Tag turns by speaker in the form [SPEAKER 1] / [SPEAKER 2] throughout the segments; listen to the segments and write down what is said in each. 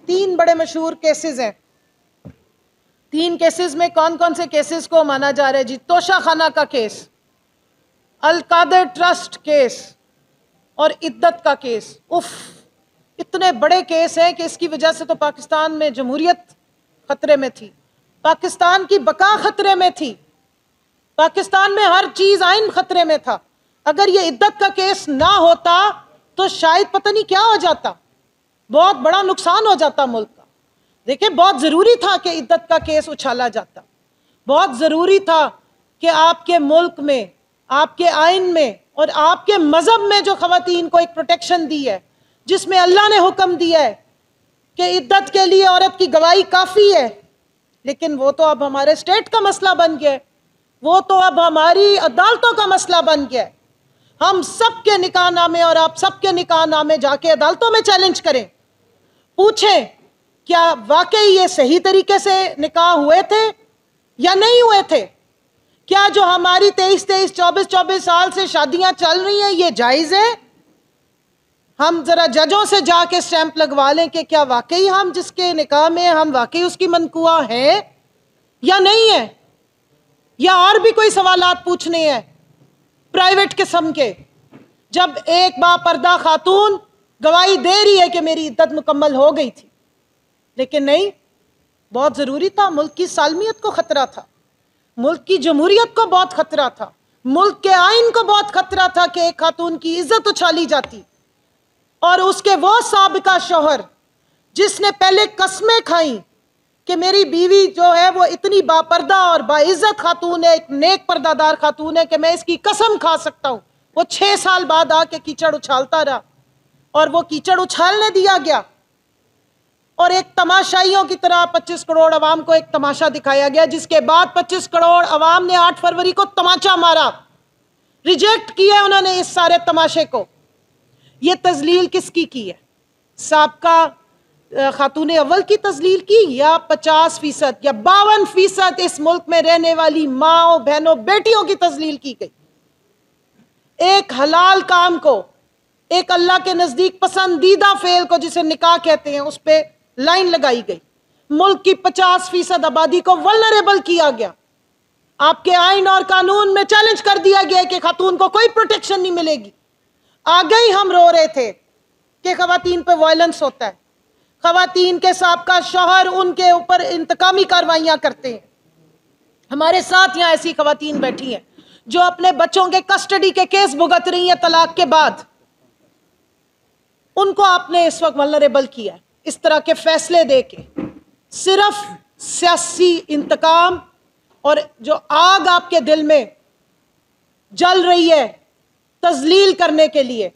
[SPEAKER 1] 3 بڑے مشہور کیسز ہیں. 3 کیسز میں کون کون سے کیسز کو مانا جا رہا ہے جی؟ توشہ خانہ کا کیس، القادر ٹرسٹ کیس اور عدت کا کیس. اتنے بڑے کیس ہیں کہ اس کی وجہ سے تو پاکستان میں جمہوریت خطرے میں تھی، پاکستان کی بقا خطرے میں تھی، پاکستان میں ہر چیز آئین خطرے میں تھا. اگر یہ عدت کا کیس نہ ہوتا تو شاید پتہ نہیں کیا ہو جاتا، بہت بڑا نقصان ہو جاتا ملک کا. دیکھیں بہت ضروری تھا کہ عدت کا کیس اچھالا جاتا، بہت ضروری تھا کہ آپ کے ملک میں، آپ کے آئین میں اور آپ کے مذہب میں جو خواتین کو ایک پروٹیکشن دی ہے، جس میں اللہ نے حکم دیا ہے کہ عدت کے لیے عورت کی گواہی کافی ہے، لیکن وہ تو اب ہمارے اسٹیٹ کا مسئلہ بن گیا ہے، وہ تو اب ہماری عدالتوں کا مسئلہ بن گیا ہے. ہم سب کے نکاح نامے اور آپ سب کے نکاح نامے جا کے عدالتوں میں چیلنج کریں، پوچھیں کیا واقعی یہ صحیح طریقے سے نکاح ہوئے تھے یا نہیں ہوئے تھے؟ کیا جو ہماری 23 24 سال سے شادیاں چل رہی ہیں یہ جائز ہے؟ ہم ذرا ججوں سے جا کے سٹیمپ لگوا لیں کہ کیا واقعی ہم جس کے نکاح میں ہم واقعی اس کی منقوہ ہیں یا نہیں ہے، یا اور بھی کوئی سوالات پوچھنے ہیں پرائیویٹ قسم کے. جب ایک با پردہ خاتون گواہی دے رہی ہے کہ میری عدت مکمل ہو گئی تھی، لیکن نہیں، بہت ضروری تھا، ملک کی سالمیت کو خطرہ تھا، ملک کی جمہوریت کو بہت خطرہ تھا، ملک کے آئین کو بہت خطرہ تھا کہ ایک خاتون کی عزت اچھالی جاتی اور اس کے وہ سابقہ شوہر جس نے پہلے قسمیں کھائیں کہ میری بیوی جو ہے وہ اتنی باپردہ اور باعزت خاتون ہے، ایک نیک پردہ دار خاتون ہے کہ میں اس کی قسم کھا سکتا ہوں، وہ 6 سال بعد آ کے کیچڑ اچھالتا رہا اور وہ کیچڑ اچھالنے دیا گیا اور ایک تماشائیوں کی طرح 25 کروڑ عوام کو ایک تماشا دکھایا گیا، جس کے بعد 25 کروڑ عوام نے 8 فروری کو تماچا مارا، ریجیکٹ کیا انہوں نے اس سارے تماشے کو. یہ تذلیل کس کی ہے؟ سابقہ خاتون اول کی تذلیل کی یا 50% یا 52% اس ملک میں رہنے والی ماں بہنوں بیٹیوں کی تذلیل کی گئی؟ ایک حلال کام کو، ایک اللہ کے نزدیک پسندیدہ فعل کو جسے نکاح کہتے ہیں، اس پہ لائن لگائی گئی. ملک کی 50% آبادی کو ولنریبل کیا گیا. آپ کے آئین اور قانون میں چیلنج کر دیا گیا کہ خاتون کو کوئی پروٹیکشن نہیں ملے گی. آگے ہی ہم رو رہے تھے کہ خواتین پہ وائلنس ہوتا ہے، خواتین کے سابقہ شوہر ان کے اوپر انتقامی کاروائیاں کرتے ہیں. ہمارے ساتھ یہاں ایسی خواتین بیٹھی ہیں جو اپنے بچوں کے کسٹڈی کے کیس بھگت رہی ہیں طلاق کے بعد، ان کو آپ نے اس وقت ولنریبل کیا ہے اس طرح کے فیصلے دے کے، صرف سیاسی انتقام اور جو آگ آپ کے دل میں جل رہی ہے تذلیل کرنے کے لیے،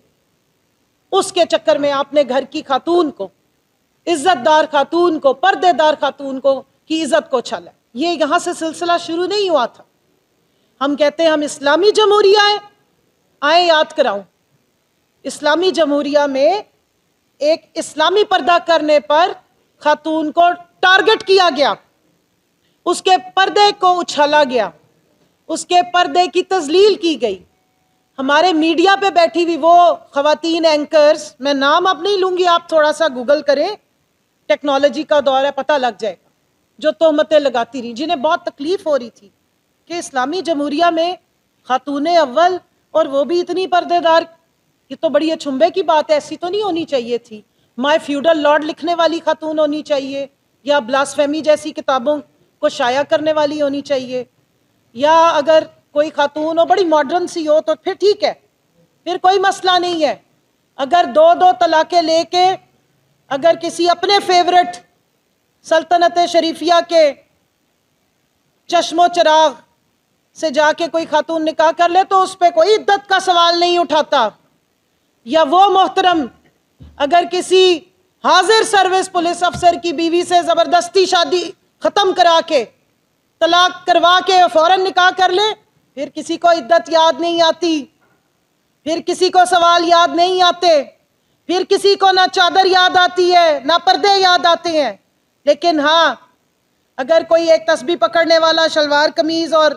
[SPEAKER 1] اس کے چکر میں آپ نے گھر کی خاتون کو، عزت دار خاتون کو، پردے دار خاتون کو کی عزت کو چھالا. یہ یہاں سے سلسلہ شروع نہیں ہوا تھا. ہم کہتے ہیں ہم اسلامی جمہوریہ ہیں، آئیں یاد کراؤں. اسلامی جمہوریہ میں ایک اسلامی پردہ کرنے پر خاتون کو ٹارگٹ کیا گیا، اس کے پردے کو اچھالا گیا، اس کے پردے کی تذلیل کی گئی. ہمارے میڈیا پہ بیٹھی ہوئی وہ خواتین اینکرز، میں نام اب نہیں لوں گی، آپ تھوڑا سا گوگل کریں، ٹیکنالوجی کا دور ہے پتہ لگ جائے گا، جو تہمتیں لگاتی رہی، جنہیں بہت تکلیف ہو رہی تھی کہ اسلامی جمہوریہ میں خاتون اول اور وہ بھی اتنی پردے دار، یہ تو بڑی اچھمبے کی بات ہے، ایسی تو نہیں ہونی چاہیے تھی. مائی فیوڈل لارڈ لکھنے والی خاتون ہونی چاہیے، یا بلاسفیمی جیسی کتابوں کو شائع کرنے والی ہونی چاہیے، یا اگر کوئی خاتون ہو بڑی ماڈرن سی ہو تو پھر ٹھیک ہے، پھر کوئی مسئلہ نہیں ہے. اگر 2 طلاقیں لے کے اگر کسی اپنے فیورٹ سلطنت شریفیہ کے چشم و چراغ سے جا کے کوئی خاتون نکاح کر لے تو اس پہ کوئی عدت کا سوال نہیں اٹھاتا. یا وہ محترم اگر کسی حاضر سروس پولیس افسر کی بیوی سے زبردستی شادی ختم کرا کے، طلاق کروا کے فوراً نکاح کر لے، پھر کسی کو عدت یاد نہیں آتی، پھر کسی کو سوال یاد نہیں آتے، پھر کسی کو نہ چادر یاد آتی ہے نہ پردے یاد آتے ہیں. لیکن ہاں اگر کوئی ایک تسبیح پکڑنے والا شلوار قمیض اور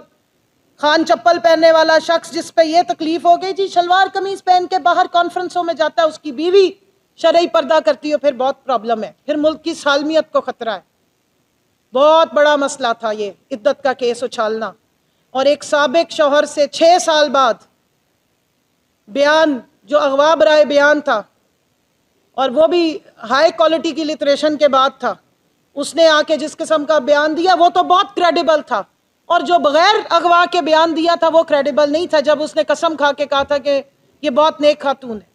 [SPEAKER 1] خان چپل پہننے والا شخص جس پہ یہ تکلیف ہو گئی، جی شلوار قمیض پہن کے باہر کانفرنسوں میں جاتا ہے، اس کی بیوی شرعی پردہ کرتی ہو پھر بہت پرابلم ہے، پھر ملک کی سالمیت کو خطرہ ہے۔ بہت بڑا مسئلہ تھا یہ عدت کا کیس اچھالنا، اور ایک سابق شوہر سے 6 سال بعد بیان جو اغوا برائے بیان تھا، اور وہ بھی ہائی کوالٹی کی لٹریشن کے بعد تھا، اس نے آ کے جس قسم کا بیان دیا وہ تو بہت کریڈیبل تھا، اور جو بغیر اغوا کے بیان دیا تھا وہ کریڈیبل نہیں تھا، جب اس نے قسم کھا کے کہا تھا کہ یہ بہت نیک خاتون ہے۔